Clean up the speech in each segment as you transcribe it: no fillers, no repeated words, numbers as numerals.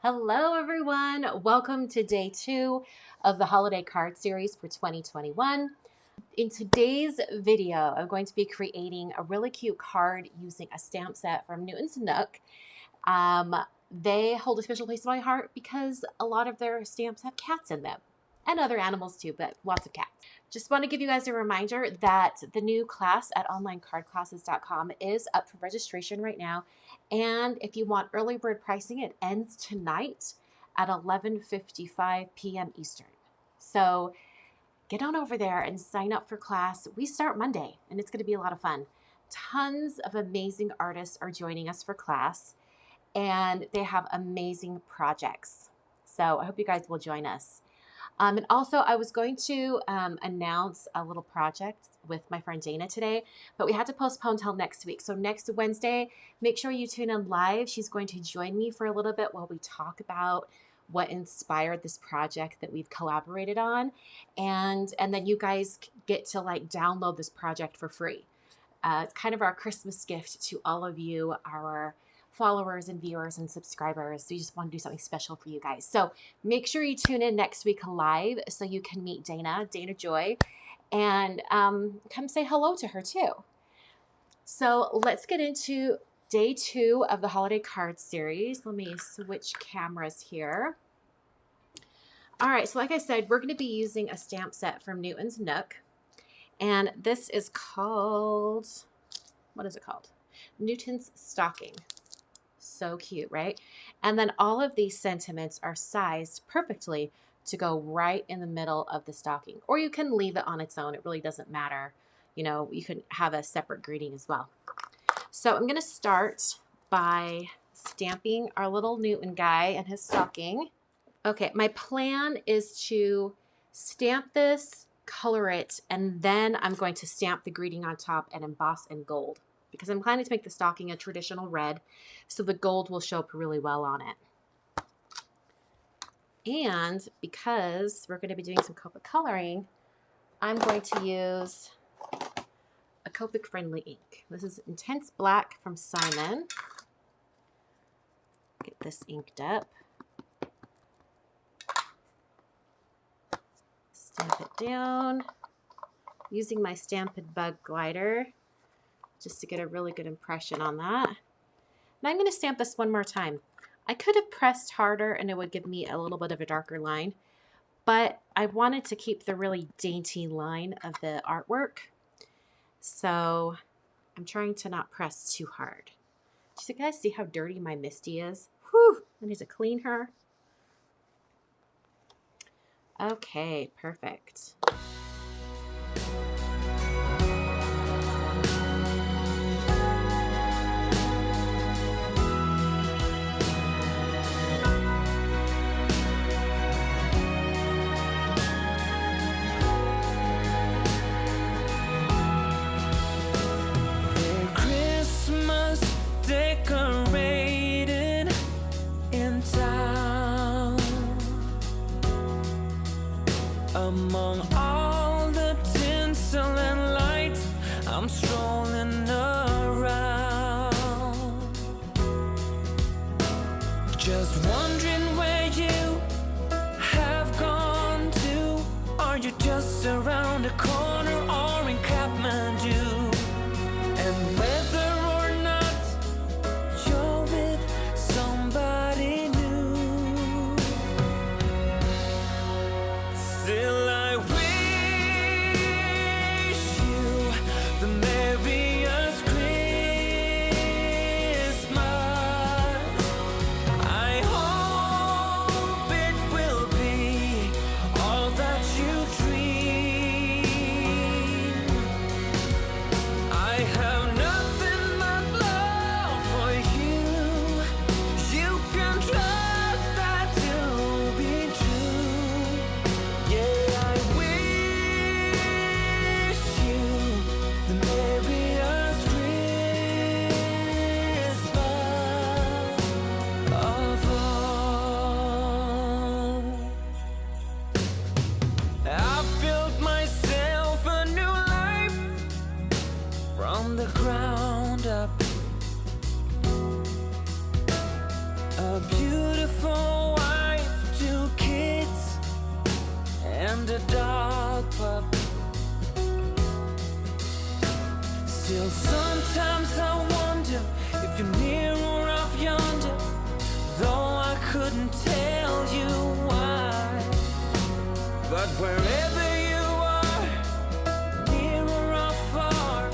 Hello, everyone. Welcome to day 2 of the holiday card series for 2021. In today's video, I'm going to be creating a really cute card using a stamp set from Newton's Nook. They hold a special place in my heart because a lot of their stamps have cats in them and other animals too, but lots of cats. Just want to give you guys a reminder that the new class at onlinecardclasses.com is up for registration right now. And if you want early bird pricing, it ends tonight at 11:55 p.m. Eastern. So get on over there and sign up for class. We start Monday and it's going to be a lot of fun. Tons of amazing artists are joining us for class and they have amazing projects. So I hope you guys will join us. And also, I was going to announce a little project with my friend Dana today, but we had to postpone till next week. So next Wednesday, make sure you tune in live. She's going to join me for a little bit while we talk about what inspired this project that we've collaborated on. And then you guys get to like download this project for free. It's kind of our Christmas gift to all of you, our followers and viewers and subscribers. So we just want to do something special for you guys. So make sure you tune in next week live so you can meet Dana Joy, and come say hello to her too. So let's get into day 2 of the holiday card series. Let me switch cameras here. All right, so like I said, we're going to be using a stamp set from Newton's Nook. And this is called, what is it called? Newton's Stocking. So cute, right? And then all of these sentiments are sized perfectly to go right in the middle of the stocking. Or you can leave it on its own. It really doesn't matter. You know, you can have a separate greeting as well. So I'm going to start by stamping our little Newton guy and his stocking. Okay, my plan is to stamp this, color it, and then I'm going to stamp the greeting on top and emboss in gold, because I'm planning to make the stocking a traditional red, so the gold will show up really well on it. And because we're going to be doing some Copic coloring, I'm going to use a Copic friendly ink. This is Intense Black from Simon. Get this inked up. Stamp it down using my Stampin' Bug glider, just to get a really good impression on that. Now I'm going to stamp this one more time. I could have pressed harder and it would give me a little bit of a darker line, but I wanted to keep the really dainty line of the artwork. So I'm trying to not press too hard. Do you guys see how dirty my Misty is? Whew, I need to clean her. Okay, perfect. Among all the tinsel and lights, I'm strolling around, just wondering where you have gone to. Are you just around the corner or in Kathmandu? And whether or not you're with somebody new, still couldn't tell you why. But wherever you are, near or far,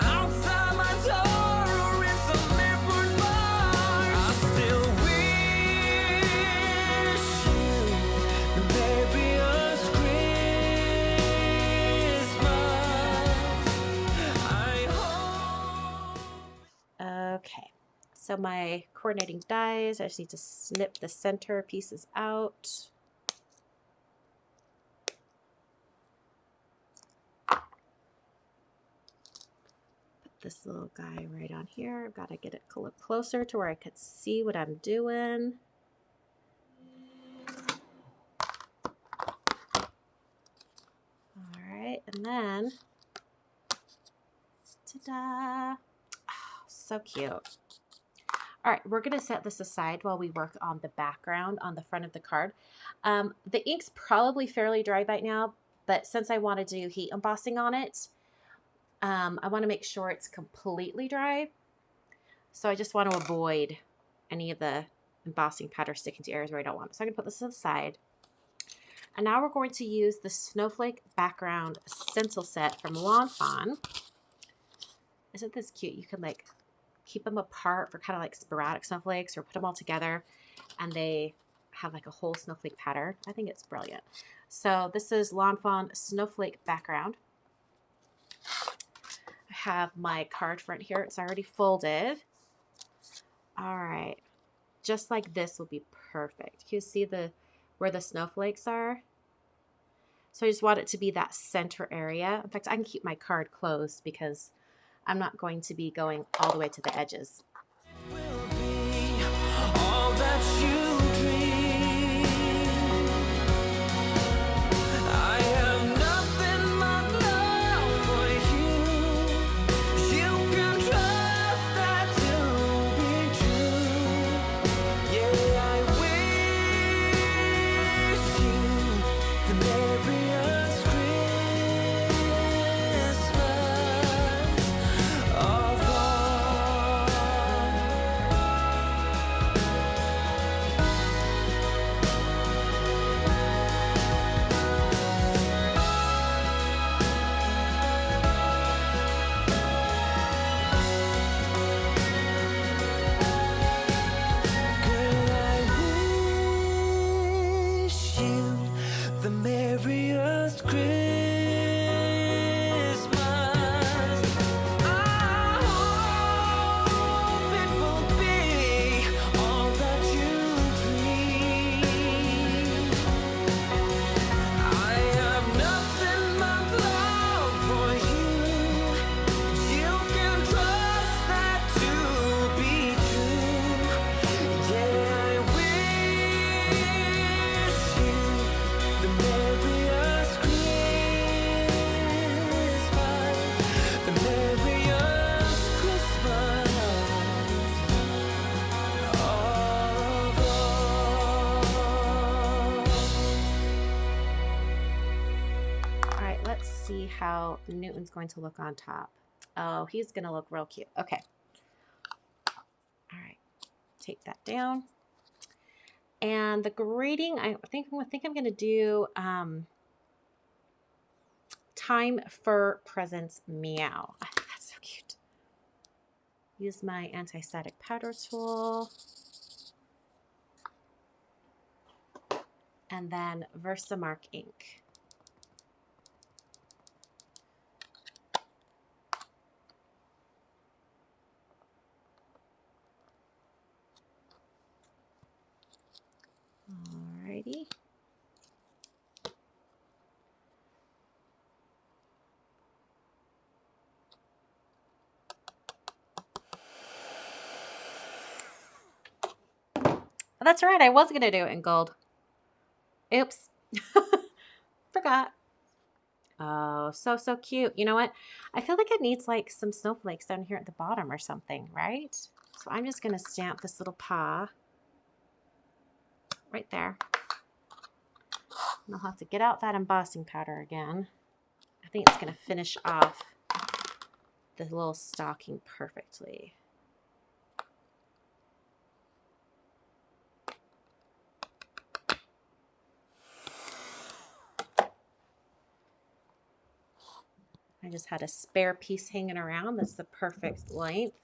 outside my door or in some airport bar, I still wish you the merriest Christmas. I hope. Okay, so my coordinating dies, I just need to snip the center pieces out. Put this little guy right on here. I've got to get it a little closer to where I could see what I'm doing. All right, and then, ta-da! Oh, so cute. All right, we're going to set this aside while we work on the background on the front of the card. The ink's probably fairly dry by now, but since I want to do heat embossing on it, I want to make sure it's completely dry. So I just want to avoid any of the embossing powder sticking to areas where I don't want it. So I'm going to put this to the side. And now we're going to use the Snowflake Background Stencil Set from Lawn Fawn. Isn't this cute? You can like keep them apart for kind of like sporadic snowflakes, or put them all together and they have like a whole snowflake pattern. I think it's brilliant. So this is Lawn Fawn Snowflake Background. I have my card front here. It's already folded. All right, just like this will be perfect. You see where the snowflakes are? So I just want it to be that center area. In fact, I can keep my card closed because I'm not going to be going all the way to the edges. Will be all that you dream. I have nothing but love for you. You can trust that to be true. Yeah, I wish you the merriest Christmas of all. Girl, I wish you the merriest Christmas. I hope it will be all that you dream. I have nothing but love for you. You can trust that to be true. Yeah, I wish you the merriest Christmas, the merriest Christmas of all. All right, let's see how Newton's going to look on top. Oh, he's going to look real cute. Okay. All right, take that down. And the grading, I think I'm going to do Time for Presents Meow. I think that's so cute. Use my anti-static powder tool. And then Versamark ink. Alrighty. Oh, that's right, I was going to do it in gold. Oops. Forgot. Oh, so cute. You know what? I feel like it needs like some snowflakes down here at the bottom or something, right? So I'm just going to stamp this little paw right there. And I'll have to get out that embossing powder again. I think it's going to finish off the little stocking perfectly. I just had a spare piece hanging around. That's the perfect length.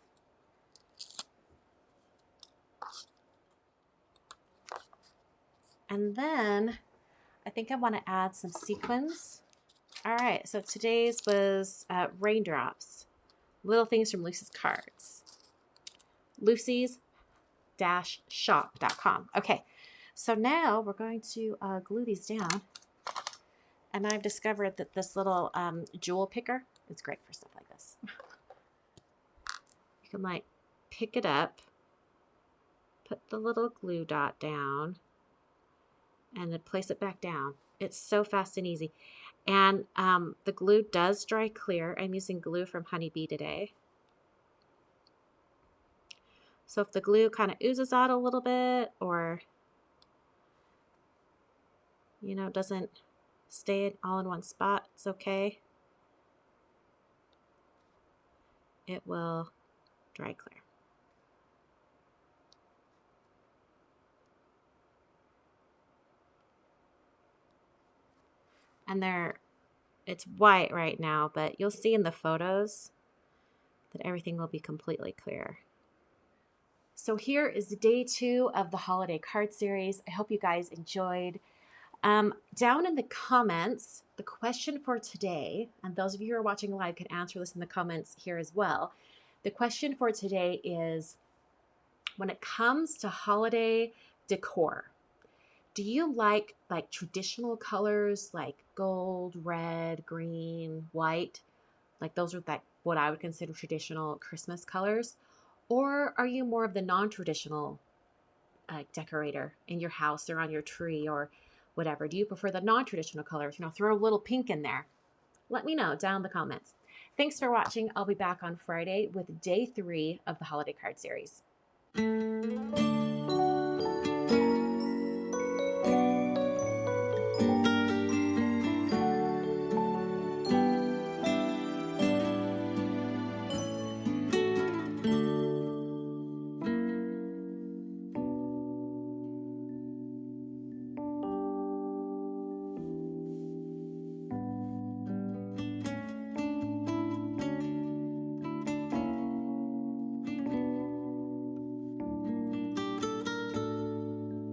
And then I think I want to add some sequins. All right, so today's was raindrops. Little things from Lucy's Cards. Lucy's-shop.com. Okay, so now we're going to glue these down. And I've discovered that this little jewel picker is great for stuff like this. You can like pick it up, put the little glue dot down, and then place it back down. It's so fast and easy. And the glue does dry clear. I'm using glue from Honeybee today. So if the glue kind of oozes out a little bit, or, you know, doesn't stay all in one spot, it's okay. It will dry clear. And it's white right now, but you'll see in the photos that everything will be completely clear. So here is day 2 of the holiday card series. I hope you guys enjoyed. Down in the comments, the question for today, and those of you who are watching live can answer this in the comments here as well. The question for today is, when it comes to holiday decor, do you like traditional colors like gold, red, green, white? Like those are what I would consider traditional Christmas colors. Or are you more of the non-traditional decorator in your house or on your tree or whatever? Do you prefer the non-traditional colors? You know, throw a little pink in there. Let me know down in the comments. Thanks for watching. I'll be back on Friday with day 3 of the holiday card series.